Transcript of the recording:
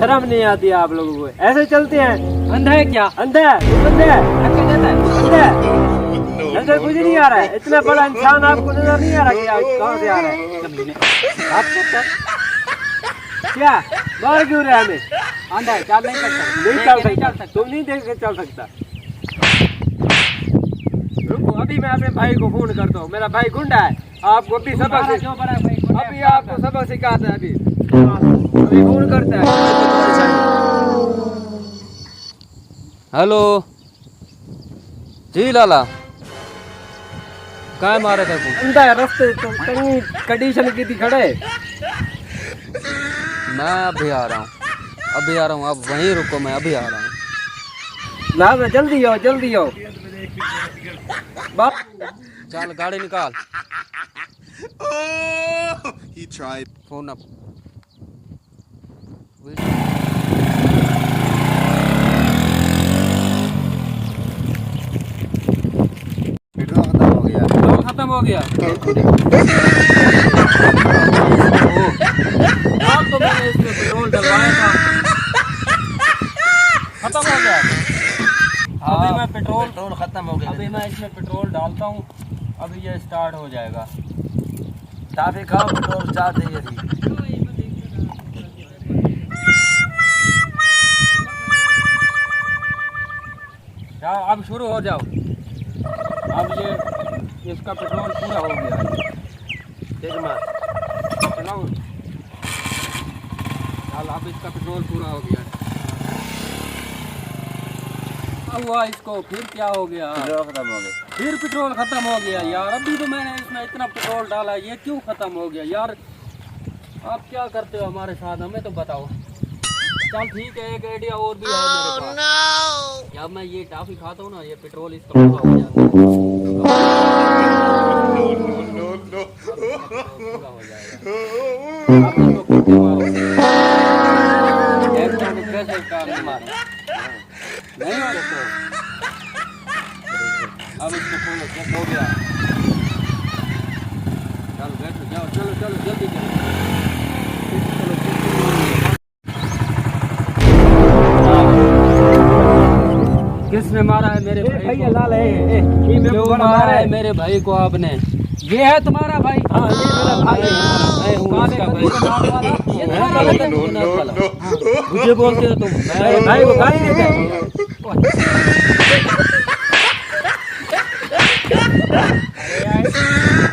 शर्म नहीं आती आप लोगों को? ऐसे चलते हैं? अंधा है क्या? अंधा है? तू अंधा है? क्या कहता है? अंधा है? नजर कुछ नहीं आ रहा है? इतना बड़ा इंसान आपको नजर नहीं आ रहा कि आप कहाँ से आ रहा है? कमीने। क्या मार क्यों रहा है हमें? अंधा है, चाल नहीं सकता। नहीं चल सकता, तुम नहीं देख के चल सकता। रुको, अभी मैं अपने भाई को फोन करता हूँ। मेरा भाई गुंडा है, आपको अभी सबक जो बड़ा भाई अभी आपको सबक सिखाता है। अभी फोन करता है। हेलो जी लाला, काय मारे थे तू? अंधा है, रास्ते तो तंगी कंडीशन की थी खड़े। मैं अभी आ रहा हूँ, अभी आ रहा हूँ, आप वहीं रुको, मैं अभी आ रहा हूँ। ना ना, जल्दी आओ, जल्दी आओ। बाप चल गाड़ी निकाल। He tried. Phone up. Petrol खत्म हो गया। आप तो मैंने इसमें पेट्रोल डलवाया था, खत्म हो गया। अभी मैं पेट्रोल खत्म हो गया। अभी मैं इसमें पेट्रोल डालता हूँ, अभी ये स्टार्ट हो जाएगा। टाफी खाओ, पेट्रोल स्टार्ट है ये। जाओ, अब शुरू हो जाओ। अब ये इसका पेट्रोल पूरा हो गया है। ठीक है, चलाओ। चल, अब इसका पेट्रोल पूरा हो गया है। अब हुआ इसको, फिर क्या हो गया? पेट्रोल खत्म हो गया। फिर पेट्रोल खत्म हो गया यार। अभी तो मैंने इसमें इतना पेट्रोल डाला, ये क्यों खत्म हो गया यार? आप क्या करते हो हमारे साथ, हमें तो बताओ। चल ठीक है, एक आइडिया और भी है मेरे पास। जब मैं ये टॉफी खाता हूँ ना, ये पेट्रोल इसका पूरा हो जाता है। पूरा हो जाएगा। आप लोग कितने मारोगे? एक टाइम में कैसे काम मारो? नहीं मारो तो अब इसको खोलो, चेक हो गया। चलो बैठो, जाओ, चलो चलो जल्दी चलो। किसने मारा है मेरे भाई को? लाल है, क्यों मारा है मेरे भाई को आपने? ये है तुम्हारा भाई? हाँ, ये मेरा भाई है। मैं हूँ इसका भाई। ये तुम्हारा भाई है? मुझे बोलते हो तुम? मेरे भाई को गाली देते हैं।